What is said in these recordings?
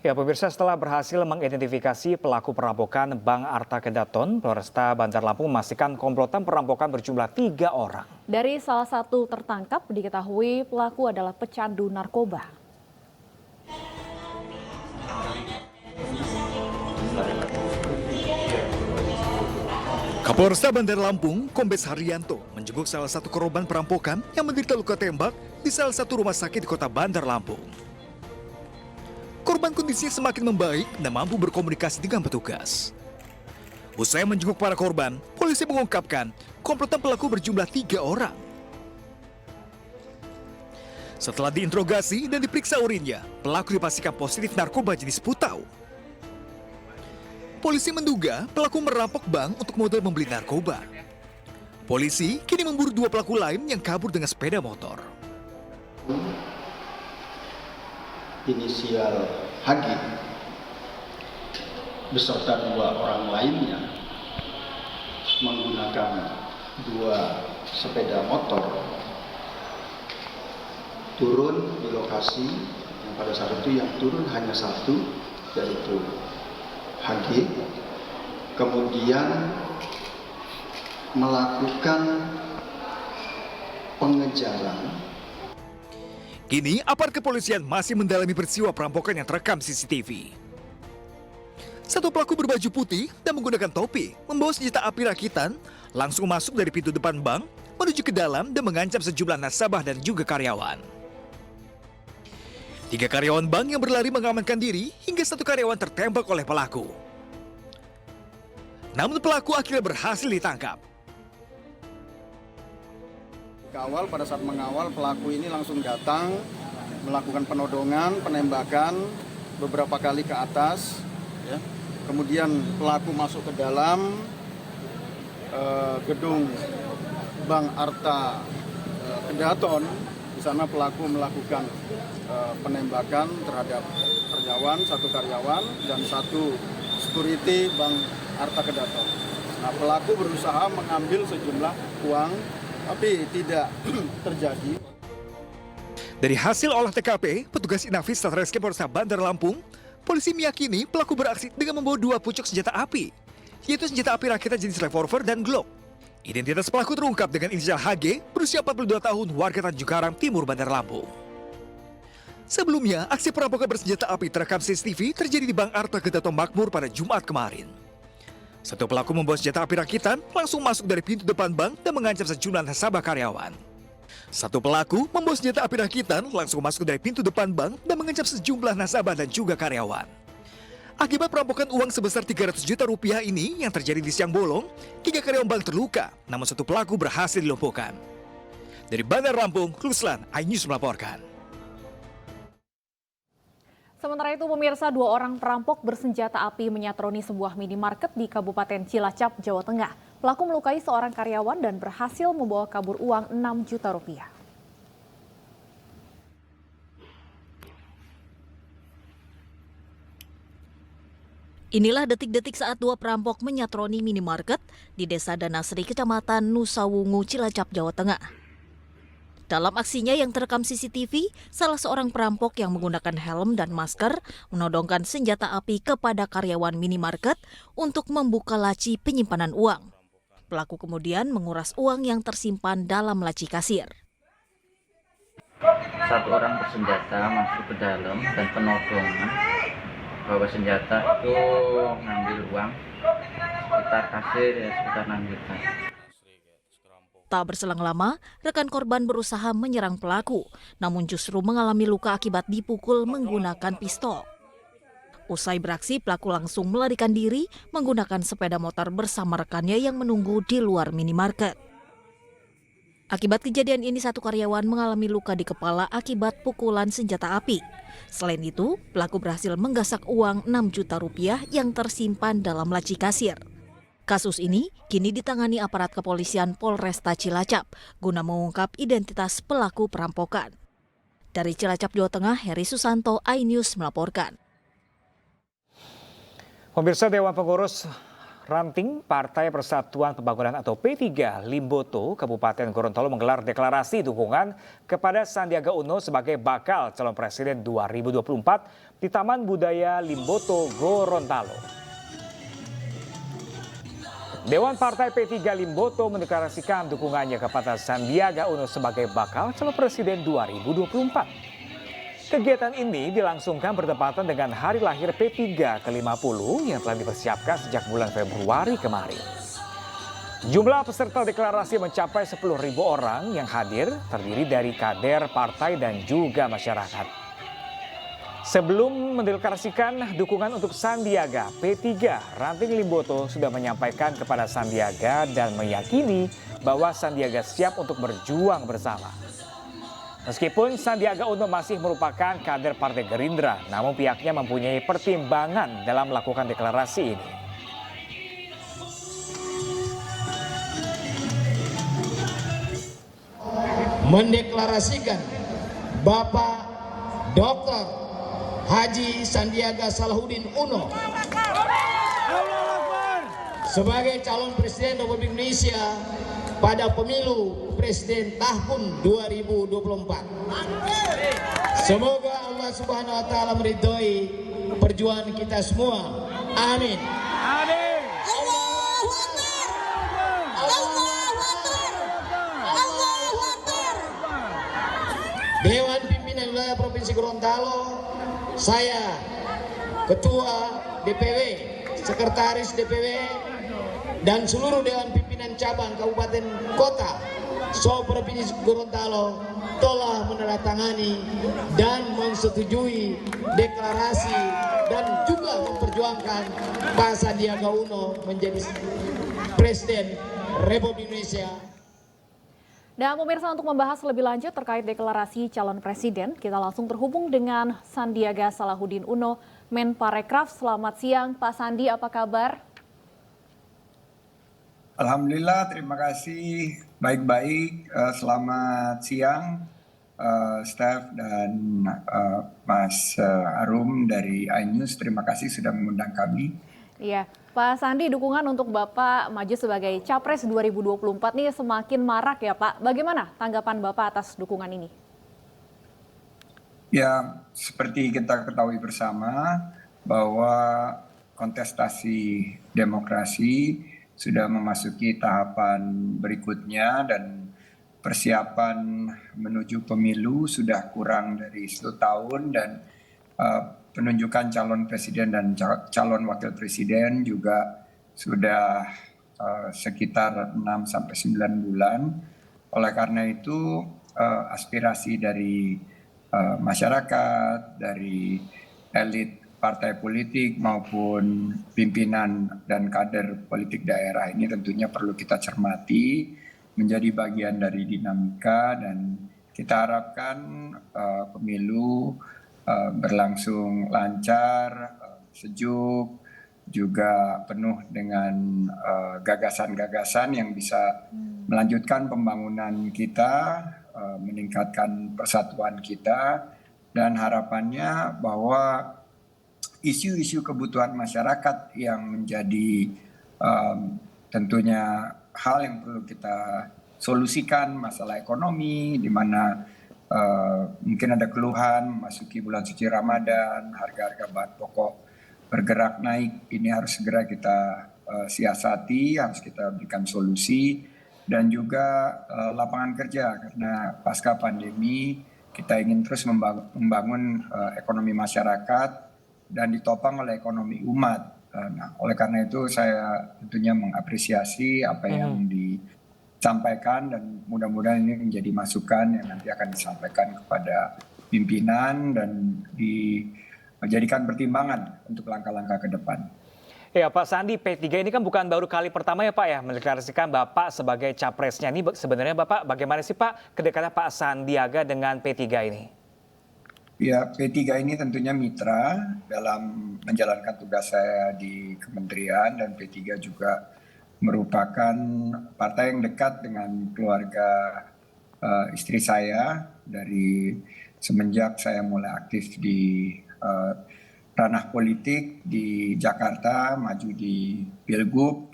Ya, pemirsa, setelah berhasil mengidentifikasi pelaku perampokan Bank Arta Kedaton, Polresta Bandar Lampung memastikan komplotan perampokan berjumlah 3 orang. Dari salah satu tertangkap diketahui pelaku adalah pecandu narkoba. Kapolresta Bandar Lampung, Kombes Haryanto, menjenguk salah satu korban perampokan yang menderita luka tembak di salah satu rumah sakit di kota Bandar Lampung. Korban kondisinya semakin membaik dan mampu berkomunikasi dengan petugas. Usai menjenguk para korban, polisi mengungkapkan komplotan pelaku berjumlah 3 orang. Setelah diinterogasi dan diperiksa urinnya, pelaku dipastikan positif narkoba jenis putau. Polisi menduga pelaku merampok bank untuk modal membeli narkoba. Polisi kini memburu 2 pelaku lain yang kabur dengan sepeda motor. Inisial HG beserta 2 orang lainnya menggunakan 2 sepeda motor turun di lokasi yang pada saat itu yang turun hanya 1, yaitu HG, kemudian melakukan pengejaran. Kini aparat kepolisian masih mendalami peristiwa perampokan yang terekam CCTV. Satu pelaku berbaju putih dan menggunakan topi, membawa senjata api rakitan, langsung masuk dari pintu depan bank, menuju ke dalam dan mengancam sejumlah nasabah dan juga karyawan. 3 karyawan bank yang berlari mengamankan diri hingga 1 karyawan tertembak oleh pelaku. Namun pelaku akhirnya berhasil ditangkap. Awal pada saat mengawal pelaku ini langsung datang melakukan penodongan, penembakan beberapa kali ke atas. Ya. Kemudian pelaku masuk ke dalam gedung Bank Arta Kedaton. Di sana pelaku melakukan penembakan terhadap karyawan, 1 karyawan dan 1 security Bank Arta Kedaton. Nah, pelaku berusaha mengambil sejumlah uang, tapi tidak terjadi. Dari hasil olah TKP, petugas Inafis Satreskrim Polresta Bandar Lampung, polisi meyakini pelaku beraksi dengan membawa 2 pucuk senjata api, yaitu senjata api rakitan jenis revolver dan Glock. Identitas pelaku terungkap dengan inisial HG, berusia 42 tahun, warga Tanjung Karang, Timur Bandar Lampung. Sebelumnya, aksi perampokan bersenjata api terekam CCTV terjadi di Bank Arta Kedaton Makmur pada Jumat kemarin. 1 pelaku membawa senjata api rakitan langsung masuk dari pintu depan bank dan mengancam sejumlah nasabah karyawan. 1 pelaku membawa senjata api rakitan langsung masuk dari pintu depan bank dan mengancam sejumlah nasabah dan juga karyawan. Akibat perampokan uang sebesar 300 juta rupiah ini yang terjadi di siang bolong, 3 karyawan bank terluka, namun 1 pelaku berhasil dilumpuhkan. Dari Bandar Lampung, Ruslan, iNews melaporkan. Sementara itu, pemirsa, 2 orang perampok bersenjata api menyatroni sebuah minimarket di Kabupaten Cilacap, Jawa Tengah. Pelaku melukai seorang karyawan dan berhasil membawa kabur uang 6 juta rupiah. Inilah detik-detik saat 2 perampok menyatroni minimarket di Desa Danasri, Kecamatan Nusawungu, Cilacap, Jawa Tengah. Dalam aksinya yang terekam CCTV, salah seorang perampok yang menggunakan helm dan masker menodongkan senjata api kepada karyawan minimarket untuk membuka laci penyimpanan uang. Pelaku kemudian menguras uang yang tersimpan dalam laci kasir. 1 orang bersenjata masuk ke dalam dan penodongan bawa senjata itu ngambil uang sekitar kasir ya sekitar 6 juta. Tak berselang lama, rekan korban berusaha menyerang pelaku, namun justru mengalami luka akibat dipukul menggunakan pistol. Usai beraksi, pelaku langsung melarikan diri menggunakan sepeda motor bersama rekannya yang menunggu di luar minimarket. Akibat kejadian ini, 1 karyawan mengalami luka di kepala akibat pukulan senjata api. Selain itu, pelaku berhasil menggasak uang 6 juta rupiah yang tersimpan dalam laci kasir. Kasus ini kini ditangani aparat kepolisian Polresta Cilacap guna mengungkap identitas pelaku perampokan. Dari Cilacap, Jawa Tengah, Heri Susanto, iNews melaporkan. Pemirsa, Dewan Pengurus Ranting Partai Persatuan Pembangunan atau P3 Limboto Kabupaten Gorontalo menggelar deklarasi dukungan kepada Sandiaga Uno sebagai bakal calon presiden 2024 di Taman Budaya Limboto, Gorontalo. Dewan Partai P3 Limboto mendeklarasikan dukungannya kepada Sandiaga Uno sebagai bakal calon presiden 2024. Kegiatan ini dilangsungkan bertepatan dengan hari lahir P3 ke-50 yang telah dipersiapkan sejak bulan Februari kemarin. Jumlah peserta deklarasi mencapai 10.000 orang yang hadir, terdiri dari kader partai dan juga masyarakat. Sebelum mendeklarasikan dukungan untuk Sandiaga, P3 Ranting Limboto sudah menyampaikan kepada Sandiaga dan meyakini bahwa Sandiaga siap untuk berjuang bersama. Meskipun Sandiaga Uno masih merupakan kader Partai Gerindra, namun pihaknya mempunyai pertimbangan dalam melakukan deklarasi ini. Mendeklarasikan Bapak Dr. Haji Sandiaga Salahuddin Uno sebagai calon presiden Republik Indonesia pada pemilu presiden tahun 2024. Semoga Allah Subhanahu wa taala meridhoi perjuangan kita semua. Amin. Amin. Allahu Akbar. Allahu Akbar. Allahu Akbar. Dewan Pimpinan Wilayah Provinsi Gorontalo, saya Ketua DPW, Sekretaris DPW, dan seluruh Dewan Pimpinan Cabang Kabupaten Kota Provinsi Gorontalo telah menandatangani dan menyetujui deklarasi dan juga memperjuangkan Pak Sandiaga Uno menjadi Presiden Republik Indonesia. Dan pemirsa, untuk membahas lebih lanjut terkait deklarasi calon presiden, kita langsung terhubung dengan Sandiaga Salahuddin Uno, Menparekraf. Selamat siang Pak Sandi, apa kabar? Alhamdulillah, terima kasih. Baik-baik. Selamat siang, Steph dan Mas Arum dari iNews. Terima kasih sudah mengundang kami. Iya, Pak Sandi, dukungan untuk Bapak maju sebagai Capres 2024 nih semakin marak ya Pak. Bagaimana tanggapan Bapak atas dukungan ini? Ya, seperti kita ketahui bersama bahwa kontestasi demokrasi sudah memasuki tahapan berikutnya dan persiapan menuju pemilu sudah kurang dari 1 tahun dan penunjukan calon presiden dan calon wakil presiden juga sudah sekitar 6-9 bulan. Oleh karena itu aspirasi dari masyarakat, dari elit partai politik maupun pimpinan dan kader politik daerah ini tentunya perlu kita cermati menjadi bagian dari dinamika, dan kita harapkan pemilu berlangsung lancar, sejuk, juga penuh dengan gagasan-gagasan yang bisa melanjutkan pembangunan kita, meningkatkan persatuan kita, dan harapannya bahwa isu-isu kebutuhan masyarakat yang menjadi tentunya hal yang perlu kita solusikan, masalah ekonomi di mana mungkin ada keluhan memasuki bulan suci Ramadan, harga-harga bahan pokok bergerak naik, ini harus segera kita siasati, harus kita berikan solusi, dan juga lapangan kerja, karena pasca pandemi kita ingin terus membangun ekonomi masyarakat dan ditopang oleh ekonomi umat. Nah, oleh karena itu saya tentunya mengapresiasi apa yang disampaikan dan mudah-mudahan ini menjadi masukan yang nanti akan disampaikan kepada pimpinan dan dijadikan pertimbangan untuk langkah-langkah ke depan. Ya Pak Sandi, P3 ini kan bukan baru kali pertama ya Pak ya mendeklarasikan Bapak sebagai capresnya. Ini sebenarnya Bapak bagaimana sih Pak kedekatan Pak Sandiaga dengan P3 ini? Ya, P3 ini tentunya mitra dalam menjalankan tugas saya di kementerian, dan P3 juga merupakan partai yang dekat dengan keluarga istri saya dari semenjak saya mulai aktif di ranah politik di Jakarta, maju di Pilgub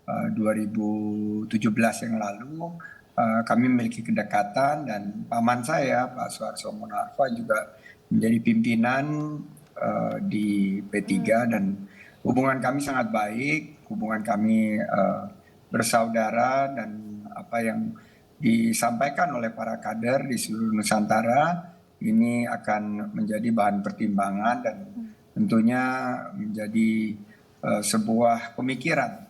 2017 yang lalu. Kami memiliki kedekatan dan paman saya, Pak Suharto Monoarfa, juga menjadi pimpinan di P3 dan hubungan kami sangat baik, hubungan kami bersaudara, dan apa yang disampaikan oleh para kader di seluruh Nusantara ini akan menjadi bahan pertimbangan dan tentunya menjadi sebuah pemikiran.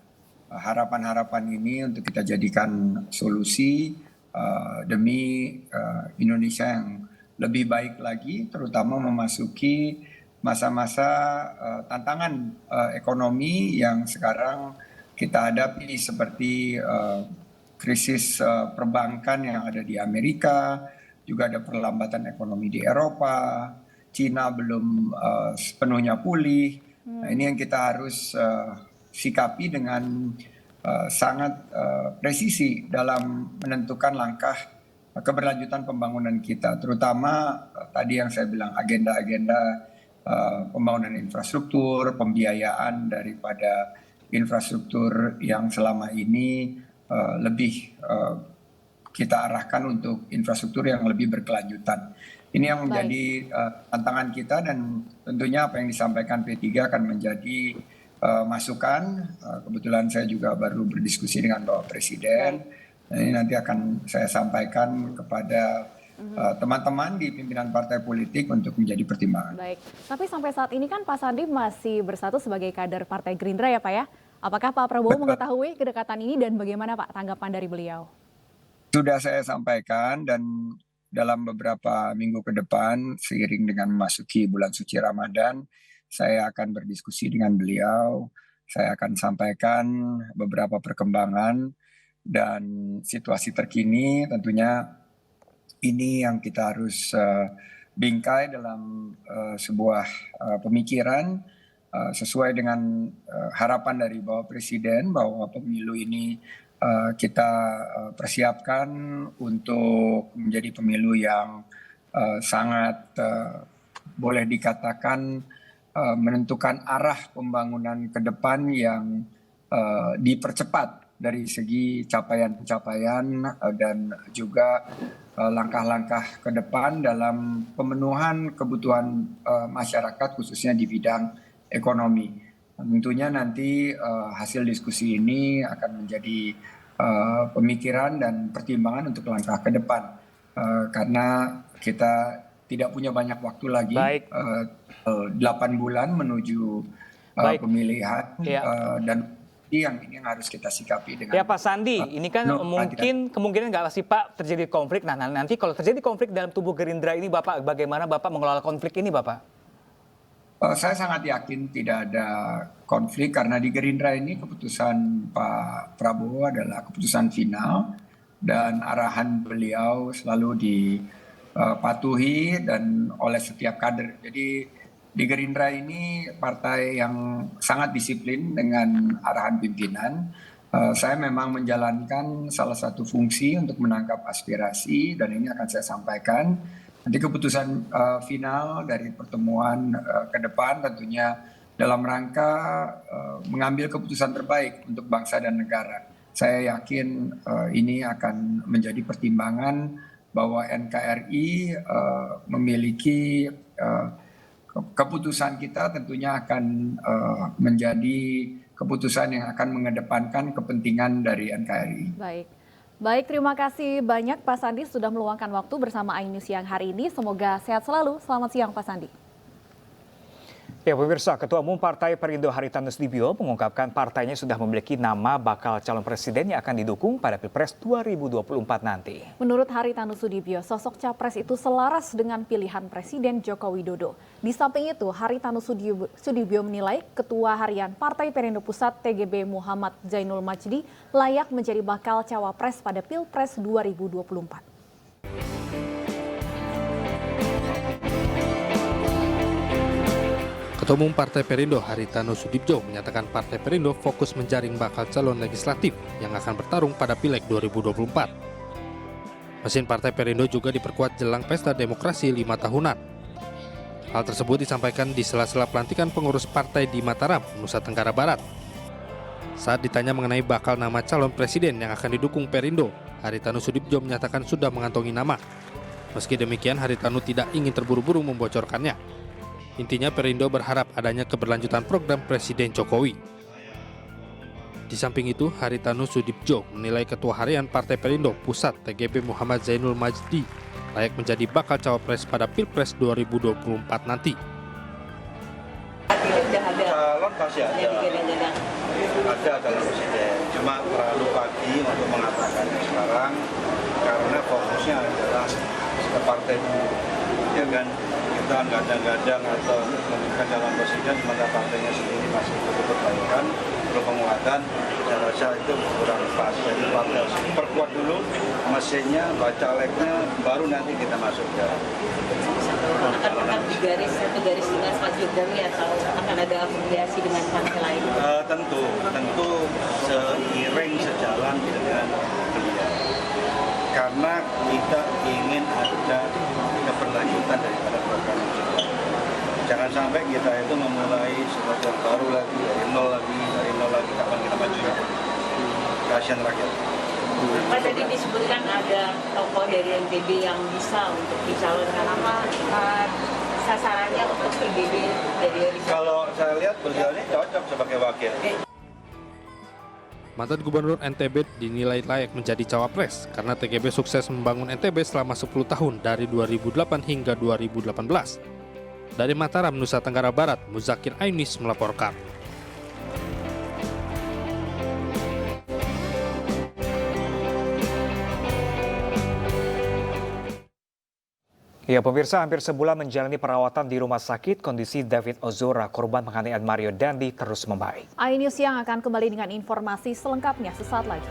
Harapan-harapan ini untuk kita jadikan solusi demi Indonesia yang lebih baik lagi, terutama memasuki masa-masa tantangan ekonomi yang sekarang kita hadapi, seperti krisis perbankan yang ada di Amerika, juga ada perlambatan ekonomi di Eropa, Cina belum sepenuhnya pulih. Nah, ini yang kita harus sikapi dengan sangat presisi dalam menentukan langkah keberlanjutan pembangunan kita, terutama tadi yang saya bilang agenda-agenda pembangunan infrastruktur, pembiayaan daripada infrastruktur yang selama ini lebih kita arahkan untuk infrastruktur yang lebih berkelanjutan. Ini yang menjadi tantangan kita, dan tentunya apa yang disampaikan P3 akan menjadi masukan. Kebetulan saya juga baru berdiskusi dengan Bapak Presiden. Ini nanti akan saya sampaikan kepada teman-teman di pimpinan partai politik untuk menjadi pertimbangan. Baik, tapi sampai saat ini kan Pak Sandi masih bersatu sebagai kader Partai Gerindra ya Pak ya? Apakah Pak Prabowo mengetahui kedekatan ini dan bagaimana Pak tanggapan dari beliau? Sudah saya sampaikan, dan dalam beberapa minggu ke depan seiring dengan memasuki bulan suci Ramadan, saya akan berdiskusi dengan beliau. Saya akan sampaikan beberapa perkembangan dan situasi terkini. Tentunya ini yang kita harus bingkai dalam sebuah pemikiran sesuai dengan harapan dari Bapak Presiden bahwa pemilu ini kita persiapkan untuk menjadi pemilu yang sangat boleh dikatakan menentukan arah pembangunan ke depan yang dipercepat dari segi capaian-capaian dan juga langkah-langkah ke depan dalam pemenuhan kebutuhan masyarakat khususnya di bidang ekonomi. Tentunya nanti hasil diskusi ini akan menjadi pemikiran dan pertimbangan untuk langkah ke depan, karena kita tidak punya banyak waktu lagi. 8 bulan menuju pemilihan dan ini yang harus kita sikapi dengan. Ya Pak Sandi, ini kan mungkin kemungkinan nggak sih Pak terjadi konflik. Nah nanti kalau terjadi konflik dalam tubuh Gerindra ini, Bapak bagaimana Bapak mengelola konflik ini, Bapak? Saya sangat yakin tidak ada konflik, karena di Gerindra ini keputusan Pak Prabowo adalah keputusan final dan arahan beliau selalu dipatuhi dan oleh setiap kader. Jadi di Gerindra ini partai yang sangat disiplin dengan arahan pimpinan. Saya memang menjalankan salah satu fungsi untuk menangkap aspirasi, dan ini akan saya sampaikan. Nanti keputusan final dari pertemuan ke depan tentunya dalam rangka mengambil keputusan terbaik untuk bangsa dan negara. Saya yakin ini akan menjadi pertimbangan bahwa NKRI memiliki keputusan kita tentunya akan menjadi keputusan yang akan mengedepankan kepentingan dari NKRI. Baik, terima kasih banyak Pak Sandi sudah meluangkan waktu bersama iNews siang hari ini. Semoga sehat selalu. Selamat siang Pak Sandi. Ya pemirsa, Ketua Umum Partai Perindo Haritanu Sudibyo mengungkapkan partainya sudah memiliki nama bakal calon presiden yang akan didukung pada Pilpres 2024 nanti. Menurut Haritanu Sudibyo, sosok capres itu selaras dengan pilihan Presiden Joko Widodo. Di samping itu, Haritanu Sudibyo menilai Ketua Harian Partai Perindo Pusat TGB Muhammad Zainul Majdi layak menjadi bakal cawapres pada Pilpres 2024. Ketua Umum Partai Perindo Haritanu Sudibyo menyatakan Partai Perindo fokus menjaring bakal calon legislatif yang akan bertarung pada Pileg 2024. Mesin Partai Perindo juga diperkuat jelang pesta demokrasi 5 tahunan. Hal tersebut disampaikan di sela-sela pelantikan pengurus partai di Mataram, Nusa Tenggara Barat. Saat ditanya mengenai bakal nama calon presiden yang akan didukung Perindo, Haritanu Sudibjo menyatakan sudah mengantongi nama. Meski demikian, Haritanu tidak ingin terburu-buru membocorkannya. Intinya Perindo berharap adanya keberlanjutan program Presiden Jokowi. Di samping itu, Haritanu Sudibjo menilai Ketua Harian Partai Perindo Pusat TGB Muhammad Zainul Majdi layak menjadi bakal cawapres pada Pilpres 2024 nanti. Calon pasti ada. Ada calon presiden. Cuma terlalu pagi untuk mengatakan sekarang karena fokusnya adalah ke partai dulu. Ya kan, kita gadang-gadang atau membuka calon presiden sementara partainya sendiri masih perlu perbaikan, perlu penguatan. Saya rasa itu kurang pas. Jadi partai harus perkuat dulu mesinnya, calegnya, baru nanti kita masuk ke akan digaris satu garis dengan Pak Jokowi atau akan ada afiliasi dengan partai lain? Tentu seiring sejalan dengan beliau. Karena kita ingin ada keberlanjutan daripada program itu. Jangan sampai kita itu memulai sesuatu yang baru lagi, dari nol lagi, kapan kita maju. Kasihan rakyat. Pak, tadi disebutkan ada tokoh dari NTB yang bisa untuk dicalonkan, apa sasarannya untuk PBB dari Risma? Kalau saya lihat beliau ini cocok sebagai wakil. Mantan Gubernur NTB dinilai layak menjadi cawapres karena TGB sukses membangun NTB selama 10 tahun dari 2008 hingga 2018. Dari Mataram, Nusa Tenggara Barat, Muzakir Ainis melaporkan. Ya pemirsa, hampir sebulan menjalani perawatan di rumah sakit, kondisi David Ozora, korban penganiayaan Mario Dandi, terus membaik. Ainews yang akan kembali dengan informasi selengkapnya sesaat lagi.